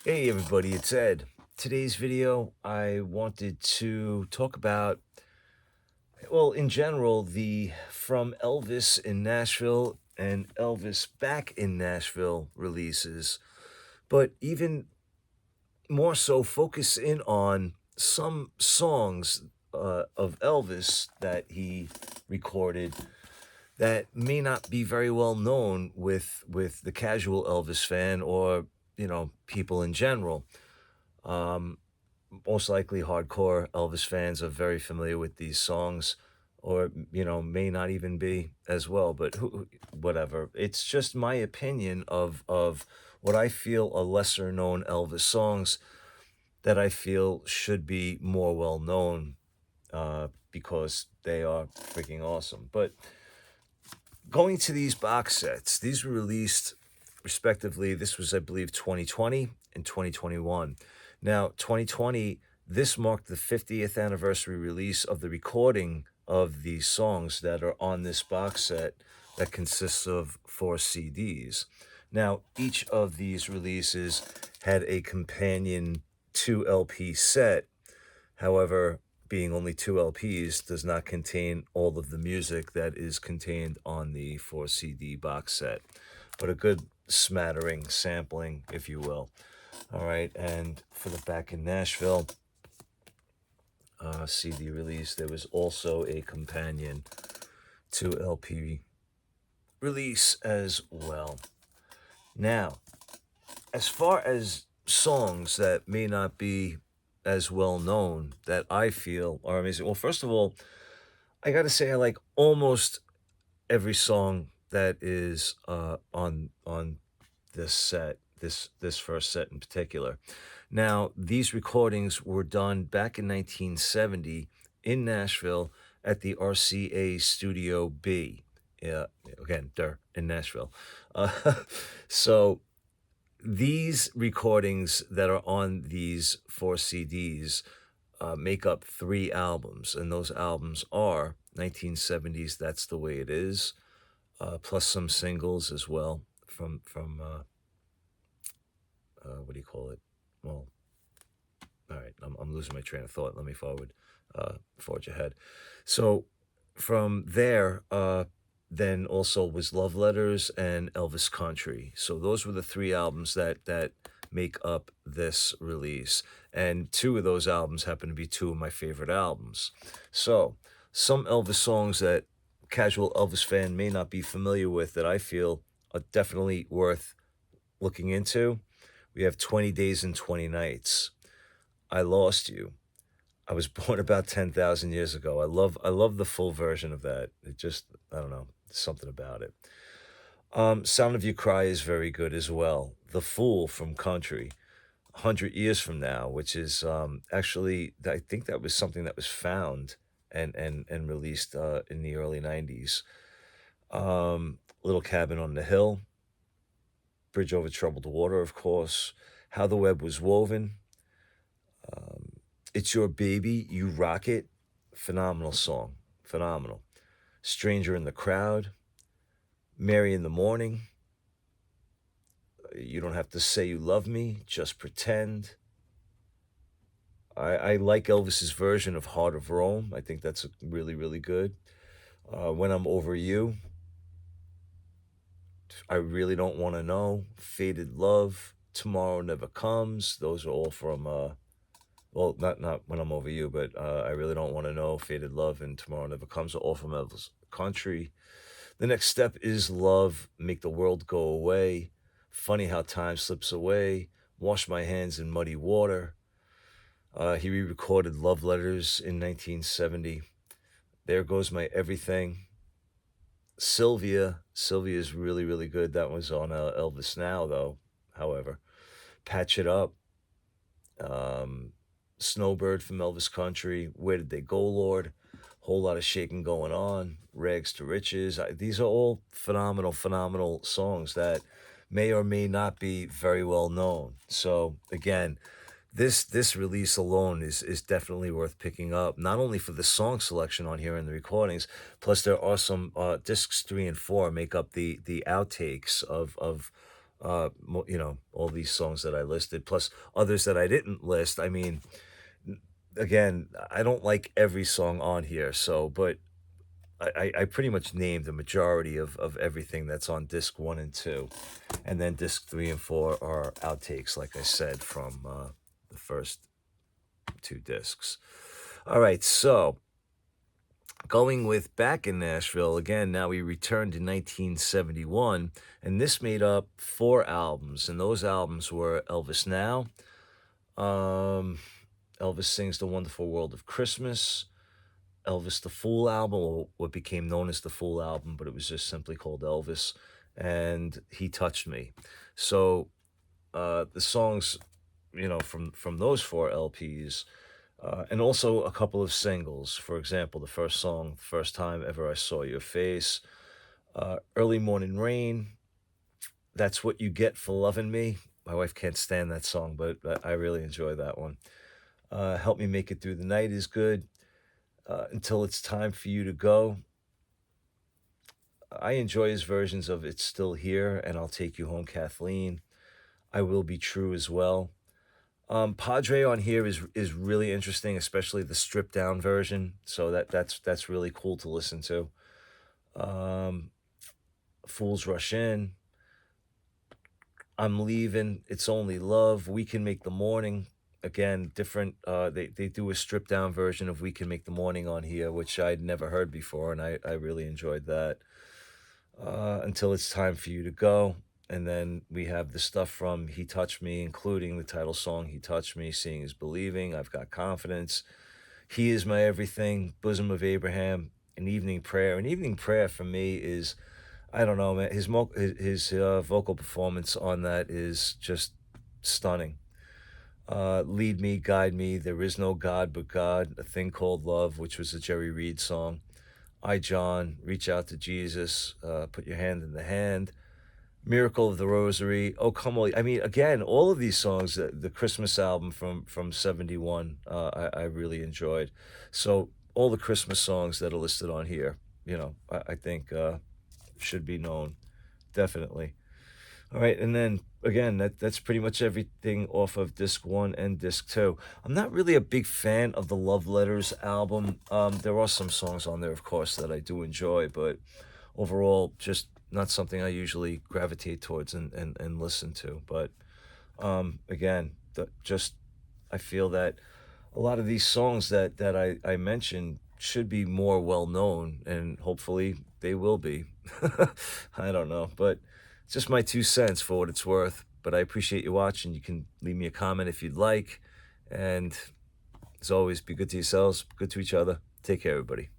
Hey everybody, it's Ed. Today's video, I wanted to talk about, well, in general, the From Elvis in Nashville and Elvis Back in Nashville releases, but even more so focus in on some songs of Elvis that he recorded that may not be very well known with the casual Elvis fan or, people in general. Um, Most likely hardcore Elvis fans are very familiar with these songs or may not even be as well, but whatever. It's just my opinion of what I feel are lesser known Elvis songs that I feel should be more well known because they are freaking awesome. But going to these box sets, these were released respectively. This was, I believe, 2020 and 2021. Now, 2020, this marked the 50th anniversary release of the recording of these songs that are on this box set that consists of 4 CDs. Now, each of these releases had a companion 2 LP set. However, being only 2 LPs does not contain all of the music that is contained on the 4 CD box set, but a good smattering, sampling, if you will. All right, and for the Back in Nashville CD release, there was also a companion 2 LP release as well. Now, as far as songs that may not be as well known that I feel are amazing. Well, first of all, I got to say I like almost every song that is on this set, this first set in particular. Now, these recordings were done back in 1970 in Nashville at the RCA Studio B. Yeah, again, in Nashville. Uh, so these recordings that are on these 4 CDs make up 3 albums, and those albums are 1970s That's the Way It Is, plus some singles as well from what do you call it? Well, all right, I'm losing my train of thought. Let me forge ahead. So from there, then also was Love Letters and Elvis Country. So those were the 3 albums that make up this release, and 2 of those albums happen to be 2 of my favorite albums. So some Elvis songs that casual Elvis fan may not be familiar with that I feel are definitely worth looking into. We have 20 Days and 20 Nights. I Lost You. I was born about 10,000 years ago. I love the full version of that. It just, I don't know, something about it. Sound of You Cry is very good as well. The Fool from Country, 100 Years from Now, which is actually, I think that was something that was found and released in the early 90s. Little Cabin on the Hill, Bridge Over Troubled Water, of course. How the Web Was Woven. It's Your Baby, You Rock It. Phenomenal song. Phenomenal. Stranger in the Crowd. Mary in the Morning. You Don't Have to Say You Love Me, Just Pretend. I like Elvis's version of Heart of Rome. I think that's really, really good. When I'm Over You. I Really Don't Want to Know. Faded Love. Tomorrow Never Comes. Those are all from well, not When I'm Over You, but I Really Don't Want to Know, Faded Love, and Tomorrow Never Comes are all from Elvis Country. The Next Step Is Love, Make the World Go Away, Funny How Time Slips Away, Wash My Hands in Muddy Water. He re-recorded Love Letters in 1970. There Goes My Everything. Sylvia is really, really good. That was on Elvis Now, though, however. Patch It Up. Snowbird from Elvis Country, Where Did They Go, Lord? Whole Lot of Shaking Going On, Rags to Riches. These are all phenomenal, phenomenal songs that may or may not be very well known. So again, this release alone is definitely worth picking up, not only for the song selection on here and the recordings, plus there are some discs 3 and 4 make up the outtakes You know, all these songs that I listed, plus others that I didn't list. I mean, again, I don't like every song on here, so but I pretty much named the majority of everything that's on disc 1 and 2, and then disc 3 and 4 are outtakes, like I said, from the first 2 discs. All right, so going with Back in Nashville, again, now we returned to 1971, and this made up 4 albums, and those albums were Elvis Now, um, Elvis Sings the Wonderful World of Christmas, Elvis the Fool album, or what became known as the Fool album, but it was just simply called Elvis, and He Touched Me. So the songs, you know, from those 4 LPs, and also a couple of singles. For example, the first song, First Time Ever I Saw Your Face, Early Morning Rain, That's What You Get for Loving Me. My wife can't stand that song, but I really enjoy that one. Help Me Make It Through the Night is good. Until It's Time for You to Go. I enjoy his versions of It's Still Here and I'll Take You Home, Kathleen. I Will Be True as well. Padre on here is really interesting, especially the stripped down version. So that's really cool to listen to. Fools Rush In, I'm Leaving, It's Only Love, We Can Make the Morning. Again, different. They do a stripped down version of We Can Make the Morning on here, which I'd never heard before, and I really enjoyed that. Until It's Time for You to Go. And then we have the stuff from He Touched Me, including the title song, He Touched Me, Seeing is Believing, I've Got Confidence, He Is My Everything, Bosom of Abraham, An Evening Prayer. An Evening Prayer for me is, I don't know, man, his vocal performance on that is just stunning. Lead Me, Guide Me, There Is No God But God, A Thing Called Love, which was a Jerry Reed song. I, John, Reach Out to Jesus, Put Your Hand in the Hand, Miracle of the Rosary, Oh Come All. I mean, again, all of these songs, the Christmas album from 71, I really enjoyed. So all the Christmas songs that are listed on here, you know, I think should be known, definitely. All right, and then again, that's pretty much everything off of disc 1 and disc 2. I'm not really a big fan of the Love Letters album. There are some songs on there, of course, that I do enjoy, but overall, just not something I usually gravitate towards and listen to. But again, just I feel that a lot of these songs that I mentioned should be more well known, and hopefully they will be. I don't know, but it's just my 2 cents for what it's worth. But I appreciate you watching. You can leave me a comment if you'd like. And as always, be good to yourselves, good to each other. Take care, everybody.